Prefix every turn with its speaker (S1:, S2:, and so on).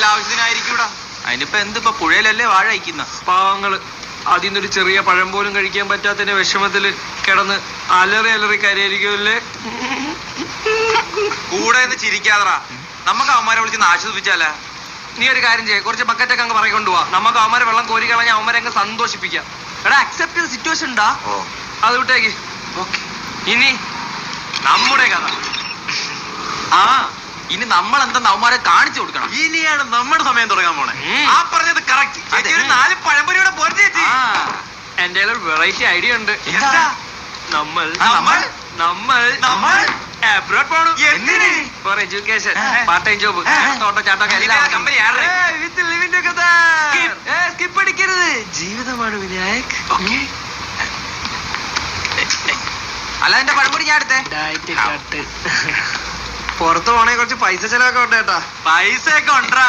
S1: വല്ല ആവശ്യത്തിനായിരിക്കൂടാ. അതിനിപ്പോ എന്തിപ്പോ പുഴയിലല്ലേ വാഴ അയക്കുന്ന
S2: പാവങ്ങള് അതിന്നൊരു ചെറിയ പഴം പോലും കഴിക്കാൻ പറ്റാത്തതിന്റെ വിഷമത്തില് കിടന്ന് അലറി കരയായിരിക്കുമല്ലേ.
S1: കൂടെ നിന്ന് ചിരിക്കാതറാ. നമുക്ക് അവന്മാരെ വിളിച്ച് ആശ്വസിപ്പിച്ചാലാ.
S2: നീ ഒരു കാര്യം ചെയ്യ, കുറച്ച് ബക്കറ്റൊക്കെ അങ്ങ് പറയിക്കൊണ്ട് പോവാ. നമുക്ക് അവന്മാരെ വെള്ളം കോരി കളഞ്ഞാൽ അവന്മാരെ അങ്ങ് സന്തോഷിപ്പിക്കാം. എടാ അക്സെപ്റ്റ് ചെയ്ത സിറ്റുവേഷൻ ഉണ്ടാ, അത് വിട്ടേക്ക്. ഇനി നമ്മുടെ കഥ.
S1: ഇനി നമ്മൾ എന്താ അവന്മാരെ കാണിച്ചു കൊടുക്കണം.
S2: ഇനിയാണ് നമ്മുടെ സമയം തുടങ്ങാൻ പോണേ.
S1: ആ പറഞ്ഞത് കറക്റ്റ്. 4 പഴംപൊരിയുടെ പോരട്ടെ.
S2: എന്റെ ഒരു വെറൈറ്റി ഐഡിയ ഉണ്ട്. നമ്മൾ അബ്രോഡ് പോണം. For education, part time job, തോട്ടച്ചാട്ടൊക്കെ എല്ലാം. സ്കിപ്പ് അടിക്കരുത്, ജീവിതമാണ് വിനായക്.
S1: അല്ല എന്റെ പഴംപൊരി ഞാൻ എടുത്തേ.
S2: പുറത്ത് പോണേ കുറച്ച് പൈസ ചെലവൊക്കെ ഉണ്ട് കേട്ടാ.
S1: പൈസ ഒക്കെ ഉണ്ടാ.